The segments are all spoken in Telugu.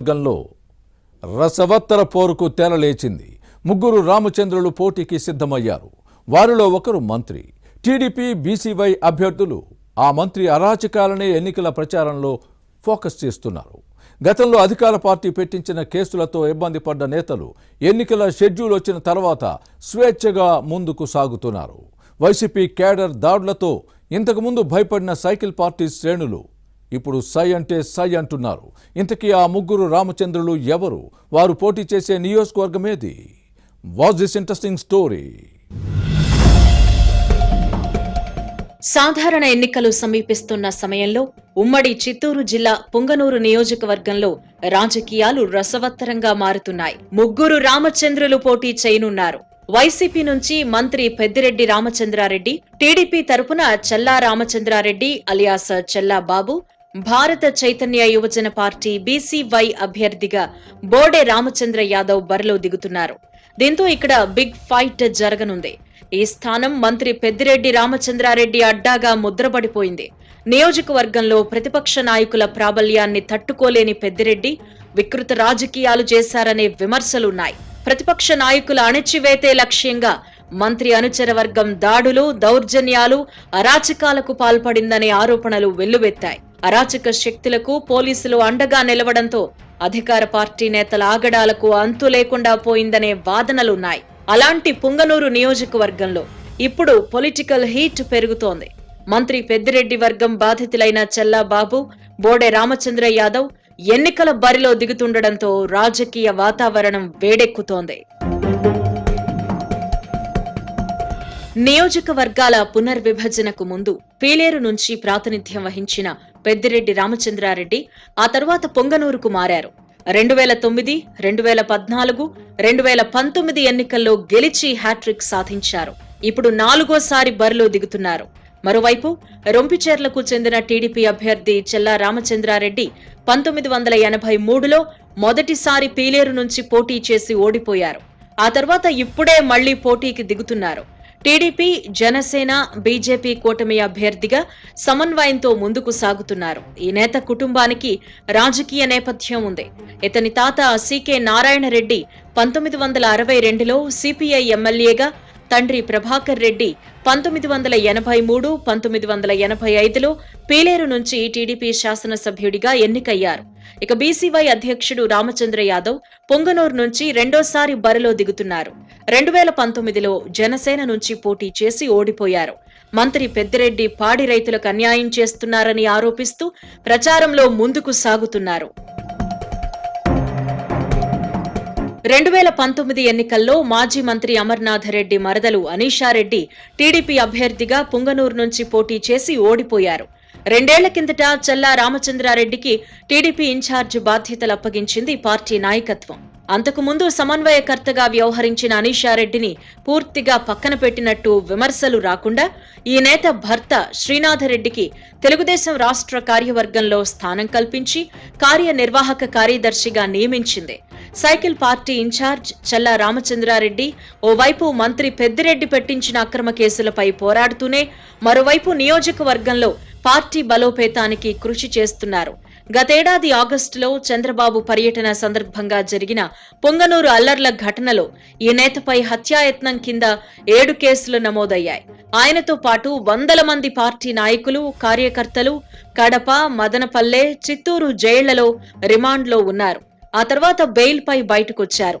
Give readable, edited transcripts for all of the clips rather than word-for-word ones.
వర్గంలో రసవత్తర పోరుకు తెరలేచింది. ముగ్గురు రామచంద్రులు పోటీకి సిద్ధమయ్యారు. వారిలో ఒకరు మంత్రి. టీడీపీ బీసీవై అభ్యర్థులు ఆ మంత్రి అరాచకాలనే ఎన్నికల ప్రచారంలో ఫోకస్ చేస్తున్నారు. గతంలో అధికార పార్టీ పెట్టించిన కేసులతో ఇబ్బంది పడ్డ నేతలు ఎన్నికల షెడ్యూల్ వచ్చిన తర్వాత స్వేచ్ఛగా ముందుకు సాగుతున్నారు. వైసీపీ కేడర్ దాడులతో ఇంతకుముందు భయపడిన సైకిల్ పార్టీ శ్రేణులు ఇప్పుడు సై అంటే సై అంటున్నారు. ఇంతకీ ఆ ముగ్గురు రామచంద్రులు ఎవరు? వారు పోటీ చేసే నియోజకవర్గం ఏది? Watch this interesting story. సాధారణ ఎన్నికలు సమీపిస్తున్న సమయంలో ఉమ్మడి చిత్తూరు జిల్లా పుంగనూరు నియోజకవర్గంలో రాజకీయాలు రసవత్తరంగా మారుతున్నాయి. ముగ్గురు రామచంద్రులు పోటీ చేయనున్నారు. వైసీపీ నుంచి మంత్రి పెద్దిరెడ్డి రామచంద్రారెడ్డి, టీడీపీ తరపున చెల్లా రామచంద్రారెడ్డి అలియాస్ చెల్లా బాబు, భారత చైతన్య యువజన పార్టీ బీసీవై అభ్యర్థిగా బోడే రామచంద్ర యాదవ్ బరిలో దిగుతున్నారు. దీంతో ఇక్కడ బిగ్ ఫైట్ జరగనుంది. ఈ స్థానం మంత్రి పెద్దిరెడ్డి రామచంద్రారెడ్డి అడ్డాగా ముద్రపడిపోయింది. నియోజకవర్గంలో ప్రతిపక్ష నాయకుల ప్రాబల్యాన్ని తట్టుకోలేని పెద్దిరెడ్డి వికృత రాజకీయాలు చేశారనే విమర్శలున్నాయి. ప్రతిపక్ష నాయకుల అణచివేతే లక్ష్యంగా మంత్రి అనుచర వర్గం దాడులు, దౌర్జన్యాలు, అరాచకాలకు పాల్పడిందనే ఆరోపణలు వెల్లువెత్తాయి. అరాచక శక్తులకు పోలీసులు అండగా నిలవడంతో అధికార పార్టీ నేతల ఆగడాలకు అంతు లేకుండా పోయిందనే వాదనలున్నాయి. అలాంటి పుంగనూరు నియోజకవర్గంలో ఇప్పుడు పొలిటికల్ హీట్ పెరుగుతోంది. మంత్రి పెద్దిరెడ్డి వర్గం బాధితులైన చెల్లా బాబు, బోడే రామచంద్ర యాదవ్ ఎన్నికల బరిలో దిగుతుండటంతో రాజకీయ వాతావరణం వేడెక్కుతోంది. నియోజకవర్గాల పునర్విభజనకు ముందు పీలేరు నుంచి ప్రాతినిధ్యం వహించిన పెద్దిరెడ్డి రామచంద్రారెడ్డి ఆ తర్వాత పొంగనూరుకు మారారు. 2009, 2014, 2019 ఎన్నికల్లో గెలిచి హ్యాట్రిక్ సాధించారు. ఇప్పుడు 4వ బరిలో దిగుతున్నారు. మరోవైపు రొంపిచెర్లకు చెందిన టీడీపీ అభ్యర్థి చెల్లా రామచంద్రారెడ్డి 1983లో మొదటిసారి పీలేరు నుంచి పోటీ చేసి ఓడిపోయారు. ఆ తర్వాత ఇప్పుడే మళ్లీ పోటీకి దిగుతున్నారు. టీడీపీ, జనసేన, బీజేపీ కూటమి అభ్యర్థిగా సమన్వయంతో ముందుకు సాగుతున్నారు. ఈ నేత కుటుంబానికి రాజకీయ నేపథ్యం ఉంది. ఇతని తాత సికే నారాయణ రెడ్డి 1962లో సిపిఐ ఎమ్మెల్యేగా, తండ్రి ప్రభాకర్ రెడ్డి 1983, 1985లో పీలేరు నుంచి టీడీపీ శాసనసభ్యుడిగా ఎన్నికయ్యారు. ఇక బీసీవై అధ్యక్షుడు రామచంద్ర యాదవ్ పొంగనూరు నుంచి రెండోసారి బరిలో దిగుతున్నారు. 2019లో జనసేన నుంచి పోటీ చేసి ఓడిపోయారు. మంత్రి పెద్దిరెడ్డి పాడి రైతులకు అన్యాయం చేస్తున్నారని ఆరోపిస్తూ ప్రచారంలో ముందుకు సాగుతున్నారు. 2019 ఎన్నికల్లో మాజీ మంత్రి అమర్నాథ్ రెడ్డి మరదలు అనీషారెడ్డి టీడీపీ అభ్యర్థిగా పుంగనూరు నుంచి పోటీ చేసి ఓడిపోయారు. 2 ఏళ్ల కిందట చెల్లా రామచంద్రారెడ్డికి టీడీపీ ఇన్ఛార్జ్ బాధ్యతలు అప్పగించింది పార్టీ నాయకత్వం. అంతకుముందు సమన్వయకర్తగా వ్యవహరించిన అనీషారెడ్డిని పూర్తిగా పక్కన పెట్టినట్టు విమర్శలు రాకుండా ఈ నేత భర్త శ్రీనాథరెడ్డికి తెలుగుదేశం రాష్ట్ర కార్యవర్గంలో స్థానం కల్పించి కార్యనిర్వాహక కార్యదర్శిగా నియమించింది. సైకిల్ పార్టీ ఇన్ఛార్జ్ చెల్లా రామచంద్రారెడ్డి ఓవైపు మంత్రి పెద్దిరెడ్డి పెట్టించిన అక్రమ కేసులపై పోరాడుతూనే మరోవైపు నియోజకవర్గంలో పార్టీ బలోపేతానికి కృషి చేస్తున్నారు. గతేడాది ఆగస్టులో చంద్రబాబు పర్యటన సందర్భంగా జరిగిన పొంగనూరు అల్లర్ల ఘటనలో ఈ నేతపై హత్యాయత్నం కింద 7 కేసులు నమోదయ్యాయి. ఆయనతో పాటు వందల మంది పార్టీ నాయకులు, కార్యకర్తలు కడప, మదనపల్లె, చిత్తూరు జైళ్లలో రిమాండ్లో ఉన్నారు. ఆ తర్వాత బెయిల్పై బయటకొచ్చారు.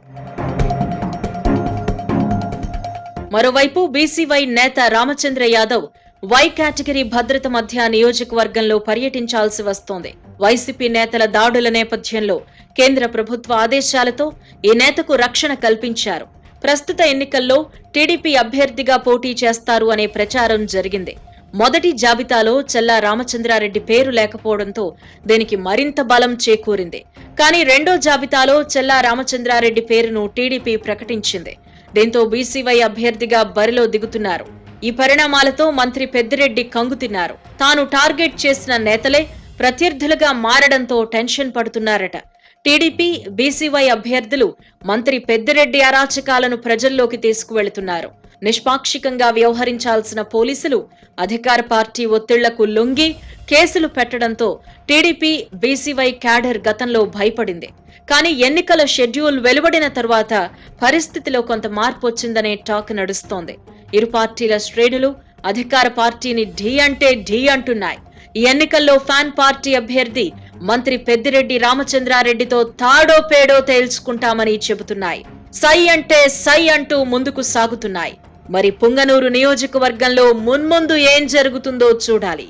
మరోవైపు బీసీవై నేత రామచంద్ర యాదవ్ వై కేటగిరీ భద్రత మధ్య నియోజకవర్గంలో పర్యటించాల్సి వస్తోంది. వైసీపీ నేతల దాడుల నేపథ్యంలో కేంద్ర ప్రభుత్వ ఆదేశాలతో ఈ నేతకు రక్షణ కల్పించారు. ప్రస్తుత ఎన్నికల్లో టీడీపీ అభ్యర్థిగా పోటీ చేస్తారు అనే ప్రచారం జరిగింది. మొదటి జాబితాలో చెల్లా రామచంద్రారెడ్డి పేరు లేకపోవడంతో దీనికి మరింత బలం చేకూరింది. కానీ రెండో జాబితాలో చెల్లా రామచంద్రారెడ్డి పేరును టీడీపీ ప్రకటించింది. దీంతో బీసీవై అభ్యర్థిగా బరిలో దిగుతున్నారు. ఈ పరిణామాలతో మంత్రి పెద్దిరెడ్డి కంగుతిన్నారు. తాను టార్గెట్ చేసిన నేతలే ప్రత్యర్థులుగా మారడంతో టెన్షన్ పడుతున్నారట. టీడీపీ, బీసీవై అభ్యర్థులు మంత్రి పెద్దిరెడ్డి అరాచకాలను ప్రజల్లోకి తీసుకువెళుతున్నారు. నిష్పాక్షికంగా వ్యవహరించాల్సిన పోలీసులు అధికార పార్టీ ఒత్తిళ్లకు లొంగి కేసులు పెట్టడంతో టీడీపీ బీసీవై క్యాడర్ గతంలో భయపడింది. కానీ ఎన్నికల షెడ్యూల్ వెలువడిన తరువాత పరిస్థితిలో కొంత మార్పు వచ్చిందనే టాక్ నడుస్తోంది. ఇరు పార్టీల శ్రేణులు అధికార పార్టీని ఢీ అంటే ఢీ అంటున్నాయి. ఈ ఎన్నికల్లో ఫ్యాన్ పార్టీ అభ్యర్థి మంత్రి పెద్దిరెడ్డి రామచంద్రారెడ్డితో తాడో పేడో తేల్చుకుంటామని చెబుతున్నాయి. సై అంటే సై అంటూ ముందుకు సాగుతున్నాయి. మరి పుంగనూరు నియోజకవర్గంలో మున్ముందు ఏం జరుగుతుందో చూడాలి.